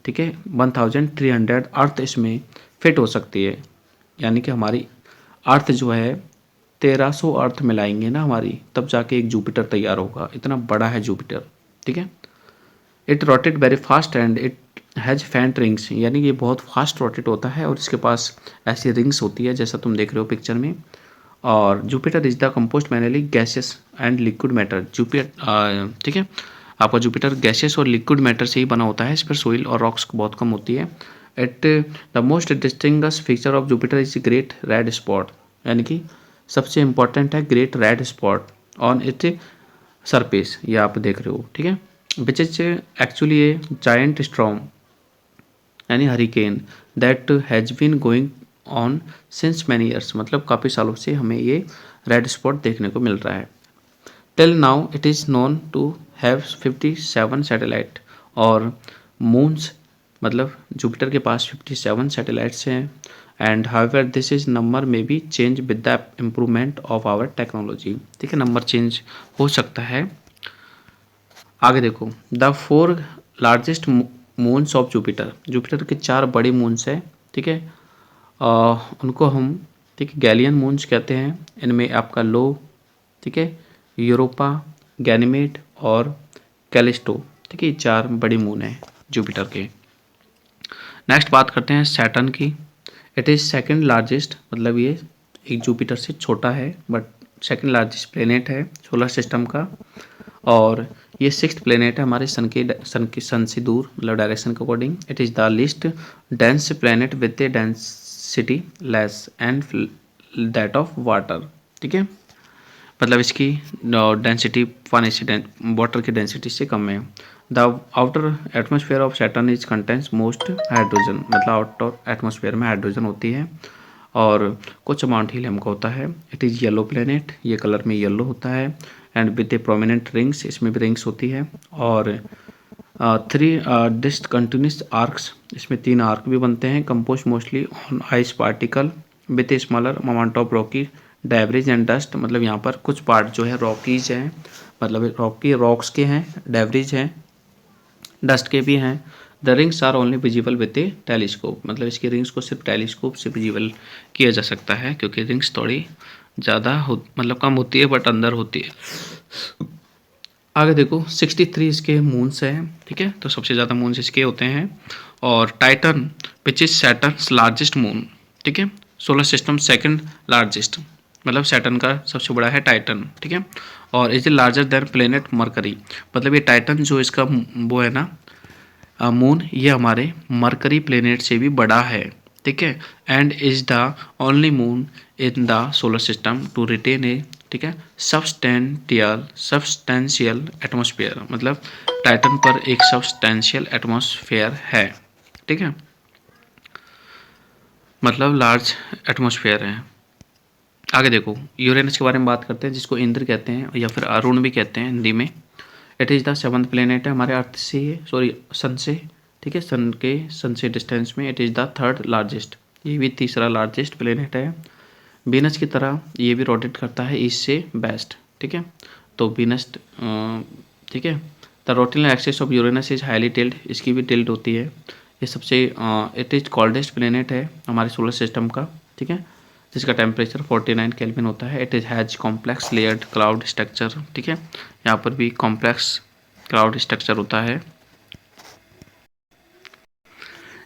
ठीक है 1300 अर्थ इसमें फिट हो सकती है, यानी कि हमारी अर्थ जो है 1300 अर्थ मिलाएंगे ना हमारी, तब जाके एक जुपिटर तैयार होगा, इतना बड़ा है जुपिटर, ठीक है। It rotate very fast and it has faint rings, यानी ये बहुत फास्ट रोटेट होता है और इसके पास ऐसी रिंग्स होती है जैसा तुम देख रहे हो पिक्चर में। और Jupiter is the composed mainly gases and liquid matter, Jupiter, ठीक है, आपका जुपिटर गैसेस और लिक्विड मैटर से ही बना होता है, इस पर सोइल और रॉक्स बहुत कम होती है। At the most distinguish feature of Jupiter is great red spot, यानी कि सबसे इंपॉर्टेंट है great red spot on it surface, ये आप देख रहे हो, ठीक है, which is actually a giant storm यानी hurricane that has been going on since many years, मतलब काफ़ी सालों से हमें ये रेड स्पॉट देखने को मिल रहा है। Till now it is known to have 57 satellite और मून्स, मतलब जुपिटर के पास 57 सैटेलाइट्स हैं and however this is number may be change with the improvement of our technology, ठीक है, नंबर चेंज हो सकता है। आगे देखो, the 4 largest moons of Jupiter, Jupiter के 4 बड़े मून्स हैं, ठीक है, उनको हम, ठीक है, गैलियन मून्स कहते हैं। इनमें आपका लो, ठीक है, यूरोपा, गैनीमेड और कैलिस्टो, ठीक है, 4 बड़ी मून हैं जुपिटर के। नेक्स्ट बात करते हैं सैटर्न की। इट इज़ सेकंड लार्जेस्ट, मतलब ये एक जुपिटर से छोटा है बट सेकंड लार्जेस्ट प्लेनेट है सोलर सिस्टम का। और ये सिक्स्थ प्लेनेट है हमारे सन से दूर, मतलब डायरेक्शन के according. It is the list dense planet with A density less and that of water, ठीक है। मतलब इसकी डेंसिटी पानी से वाटर की डेंसिटी से कम है। The outer atmosphere of Saturn is contains most hydrogen, मतलब आउटर एटमोसफेयर में हाइड्रोजन होती है और कुछ अमाउंट हीलियम का होता है। इट इज़ येलो प्लेनेट, ये कलर में येलो होता है। And with A prominent rings, इसमें भी रिंग्स होती है। और थ्री डिसकंटिन्यूस आर्क्स, इसमें 3 आर्क भी बनते हैं। Compose mostly on ice particle with a smaller amount of Rocky debris and dust, मतलब यहाँ पर कुछ पार्ट जो है रॉकीज हैं, मतलब रॉक्स के हैं, डेब्रिज हैं, डस्ट के भी हैं। The rings are only visible with a telescope, मतलब इसकी रिंग्स को सिर्फ टेलीस्कोप से विजिबल किया जा सकता है, क्योंकि रिंग्स थोड़ी ज़्यादा मतलब कम होती है बट अंदर होती है। आगे देखो 63 इसके मून्स हैं, ठीक है। तो सबसे ज़्यादा मून्स इसके होते हैं। और Titan which is Saturn's largest moon, ठीक है। सोलर सिस्टम सेकंड लार्जेस्ट, मतलब सैटर्न का सबसे बड़ा है टाइटन, ठीक है। और is larger than planet Mercury, मतलब ये टाइटन जो इसका वो है ना मून, ये हमारे मरकरी प्लेनेट से भी बड़ा है, ठीक है। And is the only moon in the solar system to retain a, ठीक है, सब्सटेंशियल एटमॉस्फेयर, मतलब टाइटन पर एक सब्सटेंशियल एटमॉस्फेयर है, ठीक है, मतलब लार्ज एटमॉस्फेयर है। आगे देखो यूरेनस के बारे में बात करते हैं, जिसको इंद्र कहते हैं या फिर अरुण भी कहते हैं हिंदी में। It is the 7th planet है हमारे अर्थ से, सॉरी सन से, ठीक है, सन से डिस्टेंस में। It is the 3rd largest, ये भी तीसरा लार्जेस्ट प्लेनेट है। वीनस की तरह ये भी रोटेट करता है ईस्ट से वेस्ट, ठीक है। तो वीनस, ठीक है। The rotational axis of Uranus is highly tilt, इसकी भी टिल्ट होती है। ये सबसे इट इज कोल्डेस्ट प्लेनेट है हमारे सोलर सिस्टम का, ठीक है, जिसका टेम्परेचर 49 केल्विन होता है। It is has complex layered cloud structure, ठीक है, यहाँ पर भी कॉम्प्लेक्स क्लाउड स्ट्रक्चर होता है।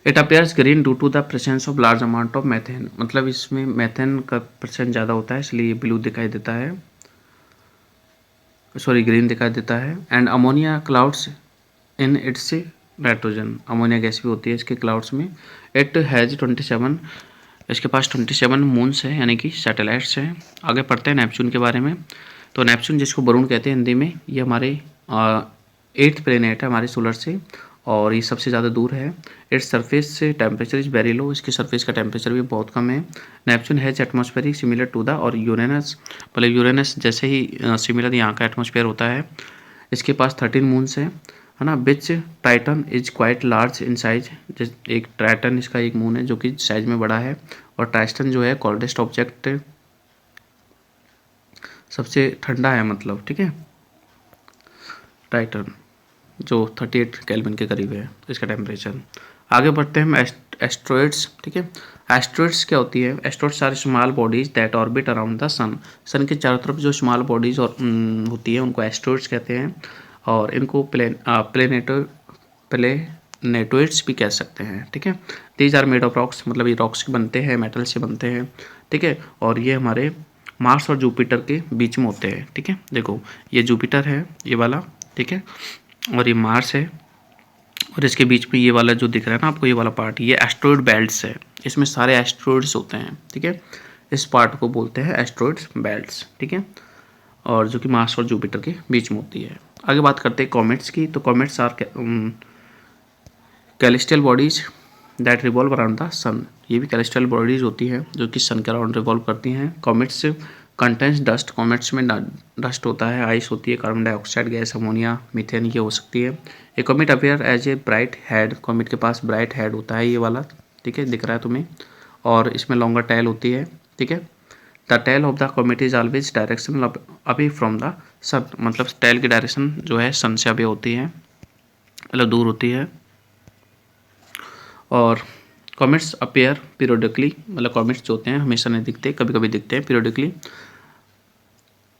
It appears green due to the presence of large amount of methane, मतलब इसमें मैथेन का परसेंट ज़्यादा होता है, इसलिए ये ब्लू दिखाई देता है, सॉरी ग्रीन दिखाई देता है। And ammonia clouds in its nitrogen, ammonia gas भी होती है इसके क्लाउड्स में। इट हैज़ 27, इसके पास 27 मून्स है, यानी कि सैटेलाइट्स हैं। आगे पढ़ते हैं नेपच्यून के बारे में। तो नेपच्यून, जिसको वरुण कहते हैं हिंदी में, ये हमारे 8th प्लेनेट है हमारे सोलर से, और ये सबसे ज़्यादा दूर है। इट्स सरफेस से टेम्परेचर इज़ वेरी लो, इसकी सरफेस का टेम्परेचर भी बहुत कम है। Neptune has atmospheric similar to the और यूरेनस, मतलब यूरेनस जैसे ही सिमिलर यहाँ का एटमॉस्फेयर होता है। इसके पास 13 मून्स हैं, है ना। Which Titan is quite large in size, एक टाइटन इसका एक मून है जो कि साइज में बड़ा है। और टाइटन जो है कोल्डेस्ट ऑब्जेक्ट, सबसे ठंडा है, मतलब, ठीक है, टाइटन जो 38 केल्विन के करीब है इसका टेम्परेचर। आगे बढ़ते हैं हम एस्ट्रॉइड्स, ठीक है। एस्ट्रॉइड्स क्या होती है? Asteroids are small bodies that orbit around the sun, sun के चारों तरफ जो स्मॉल बॉडीज और होती है उनको एस्ट्रॉइड्स कहते हैं। और इनको प्लेनेटोइड्स भी कह सकते हैं, ठीक है। These are made of rocks, मतलब ये रॉक्स के बनते हैं, मेटल से बनते हैं, ठीक है। और ये हमारे मार्स और जुपिटर के बीच में होते हैं, ठीक है। देखो ये जुपिटर है ये वाला, ठीक है, और ये मार्स है, और इसके बीच में ये वाला जो दिख रहा है ना आपको, ये वाला पार्ट, ये एस्ट्रॉइड बेल्ट्स है, इसमें सारे एस्ट्रॉइड्स होते हैं, ठीक है। इस पार्ट को बोलते हैं एस्ट्रॉइड्स बेल्ट्स, ठीक है, और जो कि मार्स और जुपिटर के बीच में होती है। आगे बात करते हैं कॉमेट्स की। तो comets are celestial bodies that revolve around the sun, ये भी कैलेस्टियल बॉडीज होती हैं जो कि सन के अराउंड रिवॉल्व करती हैं। कॉमेट्स कंटेंस डस्ट, कॉमेट्स में डस्ट होता है, आइस होती है, carbon dioxide gas, ammonia, methane, ये हो सकती है। A comet appear as a bright head, comet के पास ब्राइट हेड होता है ये वाला, ठीक है, दिख रहा है तुम्हें, और इसमें लॉन्गर टेल होती है, ठीक है। The tail of the comet is always direction away from the sun, मतलब टेल की डायरेक्शन जो है सन से अवे होती है, मतलब दूर होती है। और कॉमेट्स अपेयर पीरियोडिकली, मतलब कॉमेट्स जो होते हैं हमेशा नहीं दिखते, कभी कभी दिखते हैं, पीरियोडिकली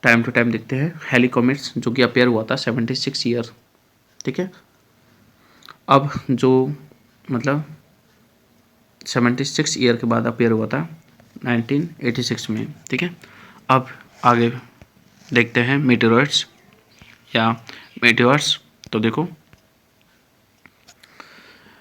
टाइम टू टाइम दिखते हैं। हेली कॉमेट्स जो कि अपेयर हुआ था 76 ईयर, ठीक है। अब जो मतलब 76 ईयर के बाद अपेयर हुआ था, 1986 में, ठीक है। अब आगे देखते हैं मीटेरॉइड्स या मेटेओर्स। तो देखो,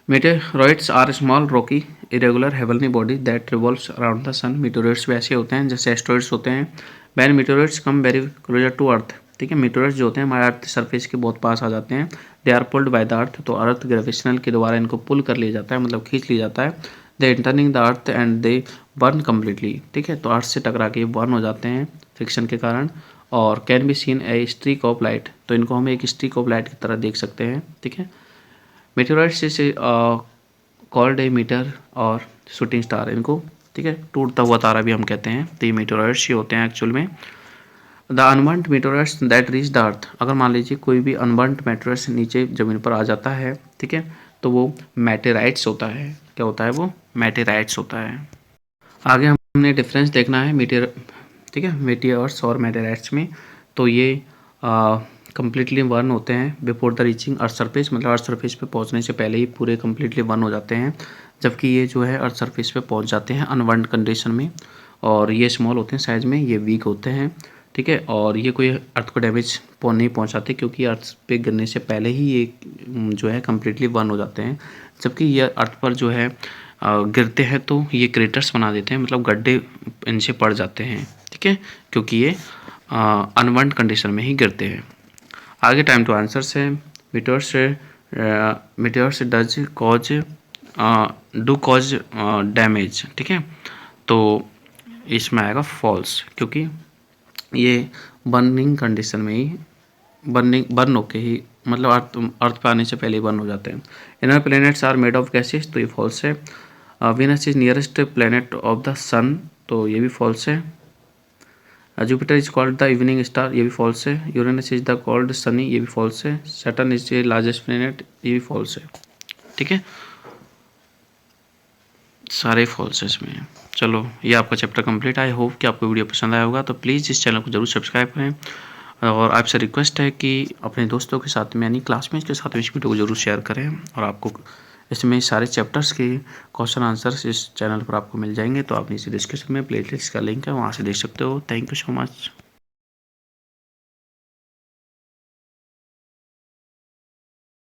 meteoroids are small rocky irregular heavenly body that revolves around the sun. Meteoroids भी ऐसे होते हैं जैसे एस्टेरॉइड्स होते हैं। When meteoroids come very closer to earth, ठीक है, मीटेरॉइड्स जो होते हैं हमारे अर्थ सरफेस के बहुत पास आ जाते हैं। They are pulled by the earth, तो अर्थ ग्रेविटेशनल के द्वारा इनको पुल कर लिया जाता है, मतलब खींच लिया जाता है। They entering the earth and they burn completely, ठीक है, तो अर्थ से टकरा के बर्न हो जाते हैं फ्रिक्शन के कारण। और can be scene A streak of light, तो इनको हम एक स्ट्रीक ऑफ लाइट की तरह देख सकते हैं, ठीक है। मेटेओराइट्स से कॉल्ड ए मीटर और शूटिंग स्टार, इनको, ठीक है, टूटता हुआ तारा भी हम कहते हैं। तो ये मेटेओराइट्स ही होते हैं एक्चुअल में। The unburned meteorites that reach the earth, अगर मान लीजिए कोई भी अनबर्न्ड मेटेओराइट्स नीचे ज़मीन पर आ जाता है, ठीक है, तो वो मेटेराइट्स होता है। क्या होता है वो? मेटेराइट्स होता है। आगे हमने डिफरेंस देखना है मीटेर, ठीक है, मेटेओर्स और मेटेराइट्स में। तो ये कम्प्लीटली बर्न होते हैं before the reaching earth surface, मतलब अर्थ सरफेस पे पहुंचने से पहले ही पूरे कम्प्लीटली बर्न हो जाते हैं। जबकि ये जो है अर्थ सरफेस पे पहुंच जाते हैं अनबर्न्ड कंडीशन में। और ये स्मॉल होते हैं साइज में, ये वीक होते हैं, ठीक है, और ये कोई अर्थ को डैमेज नहीं पहुंचाते क्योंकि अर्थ पे गिरने से पहले ही ये जो है कम्प्लीटली बर्न हो जाते हैं। जबकि ये अर्थ पर जो है गिरते हैं तो ये क्रेटर्स बना देते हैं, मतलब गड्ढे इनसे पड़ जाते हैं, ठीक है, क्योंकि ये अनबर्न्ड कंडीशन में ही गिरते हैं। आगे टाइम टू आंसर से meteors does cause do cause damage, ठीक है, तो इसमें आएगा फॉल्स, क्योंकि ये बर्निंग कंडीशन में ही बर्न होके ही, मतलब अर्थ पे आने से पहले ही बर्न हो जाते हैं। Inner planets are made of gases, तो ये फॉल्स है। Venus is nearest planet of the sun, तो ये भी फॉल्स है। Jupiter is called the evening star, ये भी फॉल्स है। Uranus is the called sunny, ये भी फॉल्स है। Saturn is the largest planet, ये भी फॉल्स है, ठीक है, सारे फॉल्स है इसमें। चलो, ये आपका चैप्टर कंप्लीट। आई होप कि आपको वीडियो पसंद आया होगा। तो प्लीज़ इस चैनल को जरूर सब्सक्राइब करें और आपसे रिक्वेस्ट है कि अपने दोस्तों के साथ में, यानी क्लासमेट्स के साथ में इस वीडियो को जरूर शेयर करें। और आपको इसमें सारे चैप्टर्स के क्वेश्चन आंसर्स इस चैनल पर आपको मिल जाएंगे। तो आप नीचे डिस्क्रिप्शन में प्लेलिस्ट का लिंक है, वहाँ से देख सकते हो। Thank you so much.